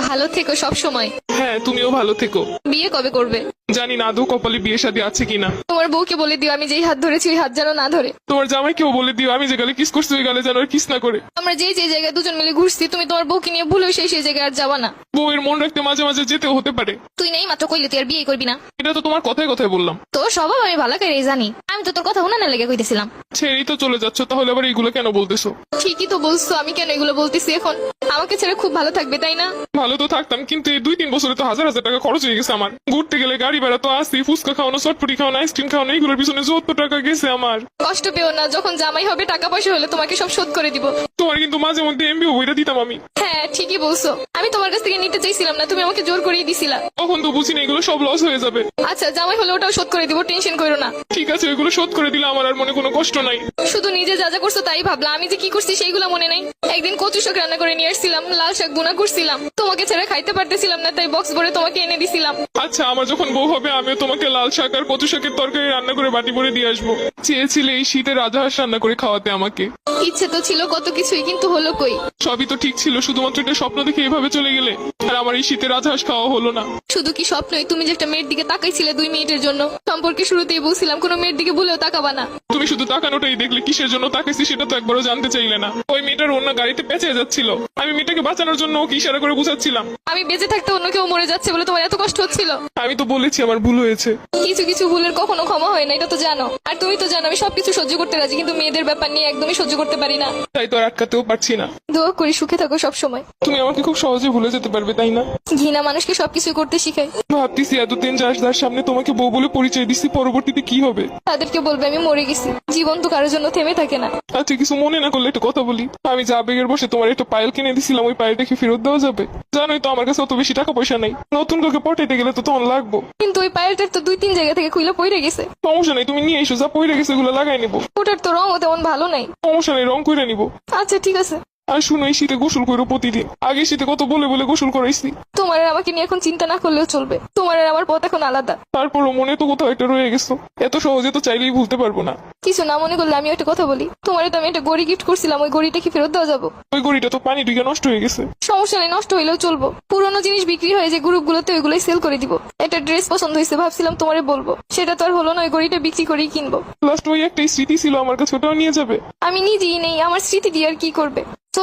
ভালো থেকো সব সময়। হ্যাঁ, তুমিও ভালো থেকো। বিয়ে কবে করবে? জানি না আদৌ কপালে বিয়ে শাদী আছে কিনা। তোমার বউকে বলে দিও আমি যেই হাত ধরেছি ওই হাত যেন না ধরে। তোমার জামাইকেও বলে দিও আমি যে গালে কিস করছি ওই গালে যেন আর কিস না করে। আমরা যে জায়গায় দুজন মিলে ঘুরছি তুমি তোমার বউকে নিয়ে ভুলেও সেই জায়গায় আর যাবা না। বউয়ের মন রাখতে মাঝে মাঝে যেতেও হতে পারে। তুই নেই মাত্র কইলে তুই আর বিয়ে করবি না। এটা তো তোমার কথায় কথায় বললাম। তোর স্বভাব আমি ভালো করে জানি, আমি তো তোর কথা উনানে লেগে কইতেছিলাম। ছেড়েই তো চলে যাচ্ছ, তাহলে আবার এইগুলো কেন বলতেছো? ঠিকই তো বলছো, আমি কেন এগুলো বলতেছি এখন? আমাকে ছেড়ে খুব ভালো থাকবে তাই না? ভালো তো থাকতাম, কিন্তু এই 2-3 বছরে তো হাজার হাজার টাকা খরচ হয়ে গেছে আমার। ঘুরতে গেলে গাড়ি ভাড়া তো আসি, ফুচকা খাওয়ানো, চটপটি খাওয়ানো, আইসক্রিম খাওয়ানো, এইগুলোর পিছনে যত টাকা গেছে আমার। কষ্ট পেও না, যখন জামাই হবে টাকা পয়সা হলে তোমাকে সব শোধ করে দিব। তোমার কিন্তু মাঝে মধ্যে এমবিও বইটা দিতাম আমি। হ্যাঁ ঠিকই বলছো, আমি তোমার কাছ থেকে নিতে চাইছিলাম না, তুমি আমাকে জোর করিয়ে দিছিলা। তখন তো বুঝি না এগুলো সব লস হয়ে যাবে। আচ্ছা জামাই হলে ওটাও শোধ করে দিব, টেনশন করো না। ঠিক আছে, ওইগুলো শোধ করে দিলে আমার আর মনে কোনো কষ্ট নাই। শুধু নিজে যা যা করছো তাই ভাবলা, আমি যে কি করছি সেইগুলো মনে নাই। একদিন কচু শাক রান্না করে নিয়ে আসছিলাম, লাল শাক বোনা করছিলাম, তোমাকে ছেড়ে খাইতে পারতেছিলাম না তাই বক্স ভরে তোমাকে এনে দিছিলাম। আচ্ছা, আমার যখন বউ হবে আমিও তোমাকে লাল শাক আর কচু শাকের তরকারি রান্না করে বাটি ভরে দিয়ে আসবো। চেয়েছিলে এই শীতে রাজহাঁস রান্না করে খাওয়াতে আমাকে। ইচ্ছে তো ছিল কত কিছুই, কিন্তু হলো কই? সবই তো ঠিক ছিল, শুধুমাত্র একটা স্বপ্ন দেখে এভাবে চলে গেলে। আর আমার এই শীতে রাজহাঁস খাওয়া হলো না। শুধু কি স্বপ্নই? তুমি যে একটা মেয়ের দিকে তাকাইছিলে 2 মিনিটের জন্য, সম্পর্কে শুরুতেই বলছিলাম কোনো মেয়ের দিকে ভুলেও তাকাবা না। তুমি শুধু তাকানোটাই দেখলে, কিসের জন্য তাকাইছি সেটা তো একবারও জানতে চাইলে না। ওই মেয়েটার অন্য গাড়িতে পেঁচে যাচ্ছিল, আমি মেয়েটাকে বাঁচানোর জন্য ওকে ইশারা করে বুঝাচ্ছিলাম। আমি বেঁচে থাকতে অন্য কেউ মরে যাচ্ছে বলে তোমার এত কষ্ট হচ্ছিল? আমি তো বলেছি আমার ভুল হয়েছে। কিছু কিছু ভুলের কখনো ক্ষমা হয় না, এটা তো জানো। আর তুমি তো জানো আমি সবকিছু সহ্য করতে রাজি, কিন্তু মেয়েদের ব্যাপার নিয়ে একদমই সহ্য করতে পারি না। তাই তো আর আটকাতেও পারছি না। দোয়া করি সুখে থাকো সব সময়। তুমি আমাকে খুব সহজে ভুলে যেতে পারবে তাই না? ঘৃণা মানুষকে সবকিছু করতে শিখায়। ভাবতেছি এতদিন যার সামনে তোমাকে বউ বলে পরিচয় দিচ্ছি, পরবর্তীতে কি হবে? তাদেরকে বলবে আমি মরে গেছি। জীবন তো কারোর জন্য থেমে থাকে না। আচ্ছা, কিছু মনে না করলে একটা কথা বলি। আমি যা আবেগের বসে তোমার একটা পায়েল কিনে দিছিলাম, ওই পায়েলটা কি ফেরত দেওয়া যাবে? জানোই তো আমার কাছে অত বেশি টাকা পয়সা নাই। নতুন কাউকে পটাইতে গেলে তো তখন লাগবো। কিন্তু ওই পায়েলটার তো 2-3 জায়গা থেকে খুইলে পড়ে গেছে। সমস্যা নেই, তুমি নিয়ে এসো, যা পইরে গেছে এগুলো লাগাই নিবো। ওটার তো রঙও তেমন ভালো নাই। সমস্যা নেই, রং করে নিবো। আচ্ছা ঠিক আছে। আর শুনো, এই শীতে গোসল করো প্রতিদিন। আগে শীতে কত বলে বলে গোসল করাইছি। তোমার আর আমাকে নিয়ে এখন চিন্তা না করলেও চলবে, তোমার আর আমার পথ এখন আলাদা। তারপরও মনে তো কোথাও একটা রয়ে গেছো। এত সহজে তো চাইলেই ভুলতে পারবো না। কিছু না মনে করলে আমি একটা কথা বলি। তোমার তো আমি একটা গড়ি গিফট করছিলাম, ওই গড়িটা কি ফেরত দেওয়া যাবো? ওই গড়িটা তো পানি ঢুকে নষ্ট হয়ে গেছে। সমস্যা নেই, নষ্ট হইলেও চলবো। পুরোনো জিনিস বিক্রি হয়ে যে গ্রুপগুলোতে ওইগুলোই সেল করে দিব। একটা ড্রেস পছন্দ হয়েছে, ভাবছিলাম তোমারে বলবো, সেটা তো আর হলো না। ওই গড়িটা বিক্রি করেই কিনবো। লাস্ট ওই একটাই স্মৃতি ছিল আমার কাছে, ওটাও নিয়ে যাবে। আমি নিজেই নেই, আমার স্মৃতি দিয়ে আর কি করবে? তো